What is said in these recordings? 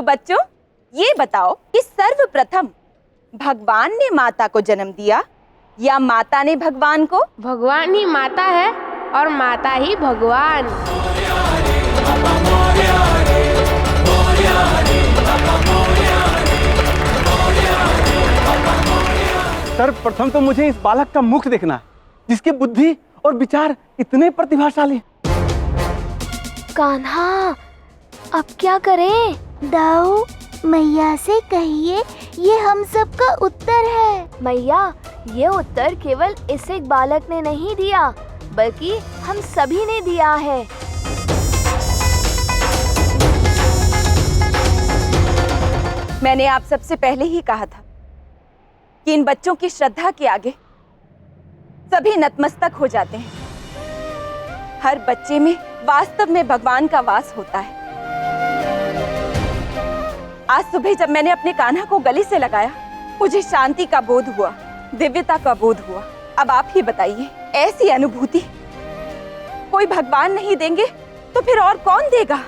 तो बच्चों, ये बताओ कि सर्वप्रथम भगवान ने माता को जन्म दिया या माता ने भगवान को? भगवान ही माता है और माता ही भगवान। सर्वप्रथम तो मुझे इस बालक का मुख देखना है, जिसकी बुद्धि और विचार इतने प्रतिभाशाली। कान्हा, अब क्या करें? दाऊ, मैया से कहिए ये हम सब का उत्तर है। मैया, ये उत्तर केवल इस एक बालक ने नहीं दिया, बल्कि हम सभी ने दिया है। मैंने आप सबसे पहले ही कहा था कि इन बच्चों की श्रद्धा के आगे सभी नतमस्तक हो जाते हैं। हर बच्चे में वास्तव में भगवान का वास होता है। आज सुबह जब मैंने अपने कान्हा को गले से लगाया, मुझे शांति का बोध हुआ, दिव्यता का बोध हुआ। अब आप ही बताइए, ऐसी अनुभूति कोई भगवान नहीं देंगे तो फिर और कौन देगा?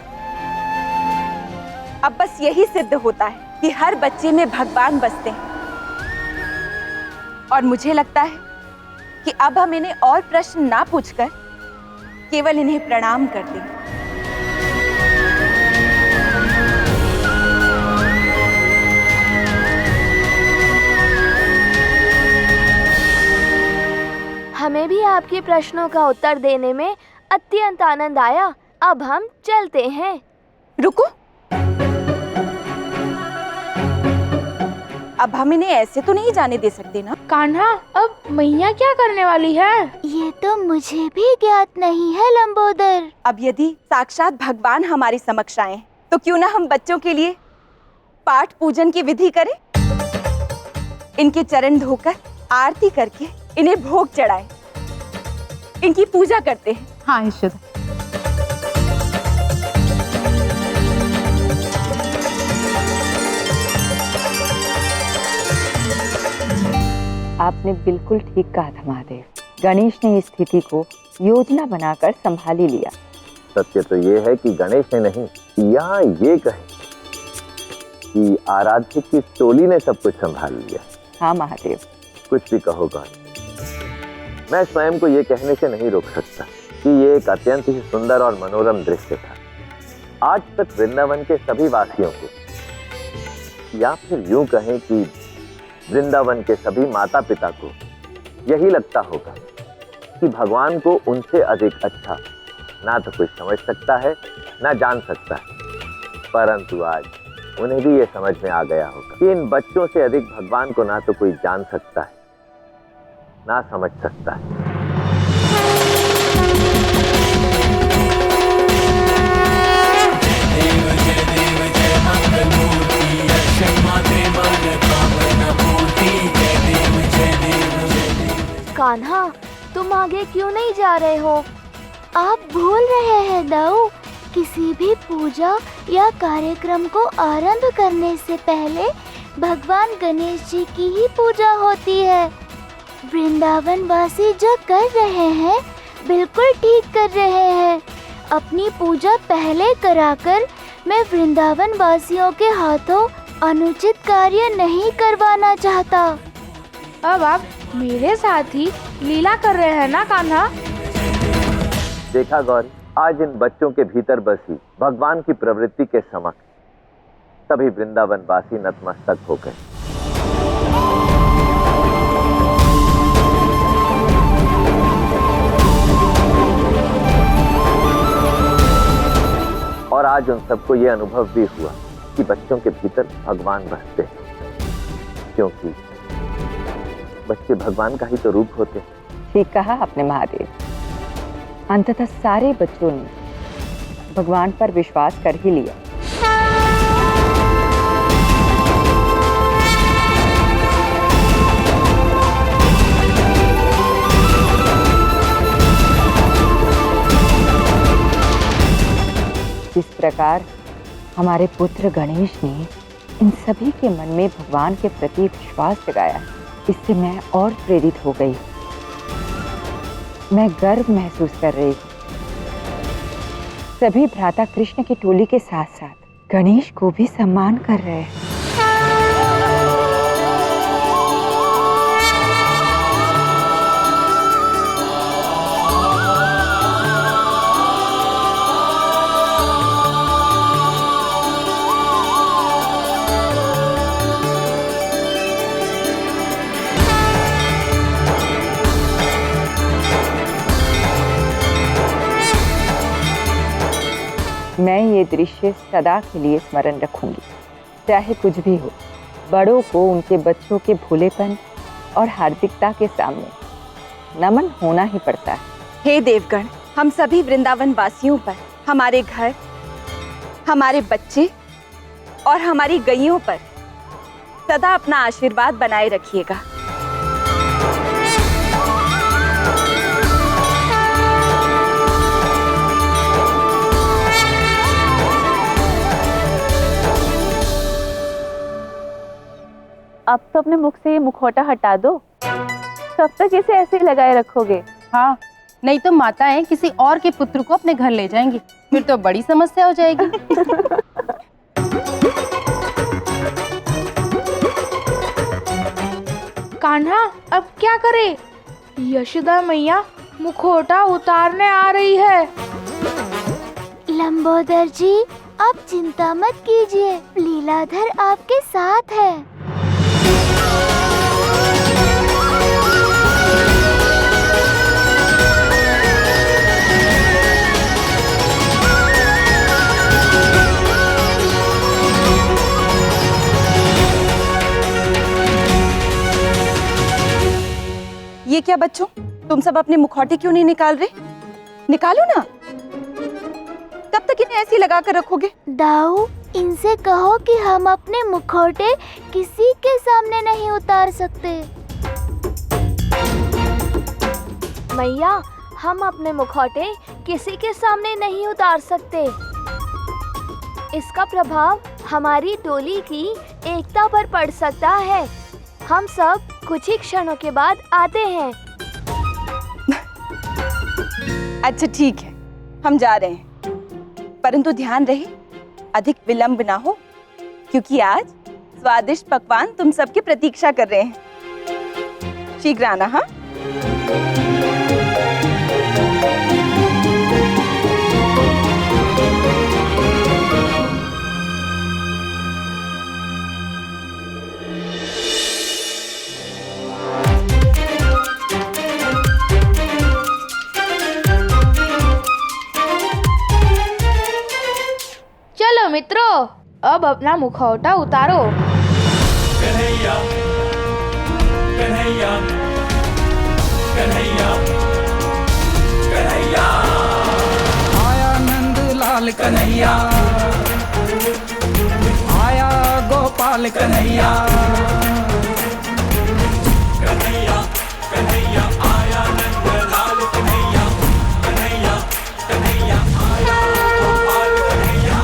अब बस यही सिद्ध होता है कि हर बच्चे में भगवान बसते हैं। और मुझे लगता है कि अब हम इन्हें और प्रश्न ना पूछकर केवल इन्हें प्रणाम कर दें। हमें भी आपके प्रश्नों का उत्तर देने में अत्यंत आनंद आया। अब हम चलते हैं। रुको, अब हम इन्हें ऐसे तो नहीं जाने दे सकते ना? कान्हा, अब मैया क्या करने वाली है? ये तो मुझे भी ज्ञात नहीं है लंबोदर। अब यदि साक्षात भगवान हमारे समक्ष आए तो क्यों ना हम बच्चों के लिए पाठ पूजन की विधि करें, इनके चरण धोकर आरती करके इन्हें भोग चढ़ाएं, इनकी पूजा करते हैं। हाँ यशोदा। आपने बिल्कुल ठीक कहा था महादेव। गणेश ने इस स्थिति को योजना बनाकर संभाली लिया। सत्य तो ये है कि गणेश ने नहीं, यहाँ ये कहे कि आराध्य की टोली ने सब कुछ संभाल लिया। हाँ महादेव। कुछ भी कहो गौरी, मैं स्वयं को ये कहने से नहीं रोक सकता कि ये एक अत्यंत ही सुंदर और मनोरम दृश्य था। आज तक वृंदावन के सभी वासियों को, या फिर यूं कहें कि वृंदावन के सभी माता पिता को यही लगता होगा कि भगवान को उनसे अधिक अच्छा ना तो कोई समझ सकता है, ना जान सकता है। परंतु आज उन्हें भी ये समझ में आ गया होगा कि इन बच्चों से अधिक भगवान को ना तो कोई जान सकता है, ना समझ सकता है। कान्हा, तुम आगे क्यों नहीं जा रहे हो? आप भूल रहे हैं दाऊ, किसी भी पूजा या कार्यक्रम को आरंभ करने से पहले भगवान गणेश जी की ही पूजा होती है। वृंदावन वासी जो कर रहे हैं बिल्कुल ठीक कर रहे हैं। अपनी पूजा पहले कराकर मैं वृंदावन वासियों के हाथों अनुचित कार्य नहीं करवाना चाहता। अब आप मेरे साथ ही लीला कर रहे हैं ना कान्हा? देखा गौरी, आज इन बच्चों के भीतर बसी भगवान की प्रवृत्ति के समक्ष सभी वृंदावन वासी नतमस्तक हो गए। और आज उन सबको यह अनुभव भी हुआ कि बच्चों के भीतर भगवान बसते हैं, क्योंकि बच्चे भगवान का ही तो रूप होते हैं। ठीक कहा आपने महादेव। अंततः सारे बच्चों ने भगवान पर विश्वास कर ही लिया। जिस प्रकार हमारे पुत्र गणेश ने इन सभी के मन में भगवान के प्रति विश्वास जगाया, इससे मैं और प्रेरित हो गई। मैं गर्व महसूस कर रही हूँ। सभी भ्राता कृष्ण की टोली के साथ साथ गणेश को भी सम्मान कर रहे हैं। मैं ये दृश्य सदा के लिए स्मरण रखूंगी। चाहे कुछ भी हो, बड़ों को उनके बच्चों के भोलेपन और हार्दिकता के सामने नमन होना ही पड़ता है। हे देवगण, हम सभी वृंदावन वासियों पर, हमारे घर, हमारे बच्चे और हमारी गैयों पर सदा अपना आशीर्वाद बनाए रखिएगा। अब तो अपने मुख से ये मुखौटा हटा दो। कब तक इसे ऐसे ही लगाए रखोगे? हाँ, नहीं तो माताएं किसी और के पुत्र को अपने घर ले जाएंगी, फिर तो बड़ी समस्या हो जाएगी। कान्हा, अब क्या करे? यशोदा मैया मुखौटा उतारने आ रही है। लंबोदर जी, आप चिंता मत कीजिए, लीलाधर आपके साथ है। ये क्या बच्चों, तुम सब अपने मुखौटे क्यों नहीं निकाल रहे? निकालो ना। कब तक इन्हें ऐसे लगा कर रखोगे? दाऊ, इनसे कहो कि हम अपने मुखौटे किसी के सामने नहीं उतार सकते। मैया, हम अपने मुखौटे किसी के सामने नहीं उतार सकते। इसका प्रभाव हमारी टोली की एकता पर पड़ सकता है। हम सब कुछ ही क्षणों के बाद आते हैं। अच्छा ठीक है, हम जा रहे हैं, परंतु ध्यान रहे अधिक विलंब ना हो, क्योंकि आज स्वादिष्ट पकवान तुम सबकी प्रतीक्षा कर रहे हैं। शीघ्र आना। हाँ, चलो मित्रों, अब अपना मुखौटा उतारो। कन्हैया, कन्हैया, कन्हैया, कन्हैया, आया नंद लाल कन्हैया, आया गोपाल कन्हैया, कन्हैया, कन्हैया, आया नंद लाल कन्हैया, कन्हैया, कन्हैया, आया गोपाल कन्हैया।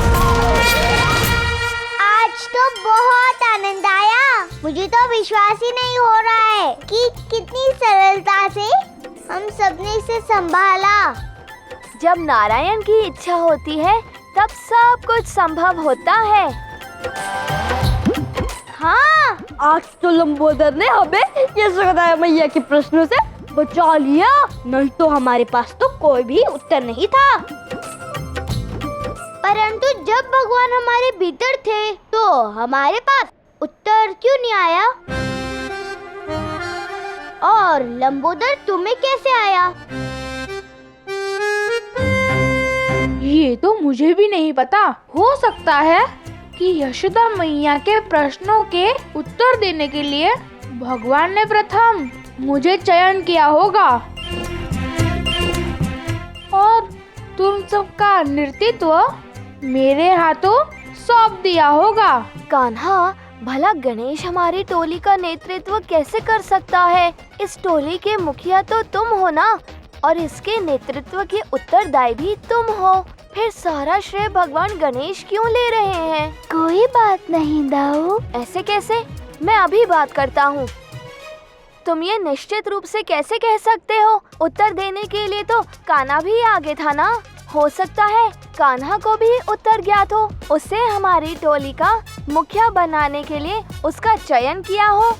आज तो बहुत आनंद आया। मुझे तो विश्वास ही नहीं हो रहा है कि कितनी सरलता से हम सबने इसे संभाला। जब नारायण की इच्छा होती है तब सब कुछ संभव होता है। हाँ, आज तो लंबोदर ने हमें यशोदा मैया के प्रश्नों से बचा लिया, नहीं तो हमारे पास तो कोई भी उत्तर नहीं था। परंतु जब भगवान हमारे भीतर थे तो हमारे पास उत्तर क्यों नहीं आया? और लंबोदर तुम्हें कैसे आया? ये तो मुझे भी नहीं पता। हो सकता है कि यशोदा मैया के प्रश्नों के उत्तर देने के लिए भगवान ने प्रथम मुझे चयन किया होगा और तुम सबका नेतृत्व मेरे हाथों सौंप दिया होगा। कान्हा, भला गणेश हमारी टोली का नेतृत्व कैसे कर सकता है? इस टोली के मुखिया तो तुम हो ना, और इसके नेतृत्व के उत्तरदायी भी तुम हो। फिर सारा श्रेय भगवान गणेश क्यों ले रहे हैं? कोई बात नहीं दाऊ। ऐसे कैसे? मैं अभी बात करता हूँ। तुम ये निश्चित रूप से कैसे कह सकते हो? उत्तर देने के लिए तो कान्हा भी आगे था ना। हो सकता है कान्हा को भी उत्तर ज्ञात हो, उसे हमारी टोली का मुखिया बनाने के लिए उसका चयन किया हो।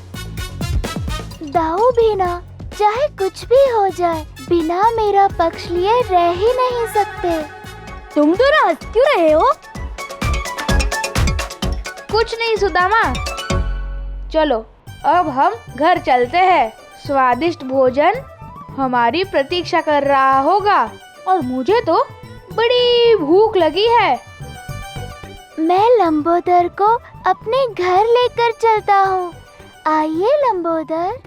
दाऊ भीना, चाहे कुछ भी हो जाए, बिना मेरा पक्ष लिए रह ही नहीं सकते। तुम दोनों हंस क्यों रहे हो? कुछ नहीं सुदामा, चलो अब हम घर चलते हैं। स्वादिष्ट भोजन हमारी प्रतीक्षा कर रहा होगा और मुझे तो बड़ी भूख लगी है। मैं लंबोदर को अपने घर लेकर चलता हूँ। आइए लंबोदर।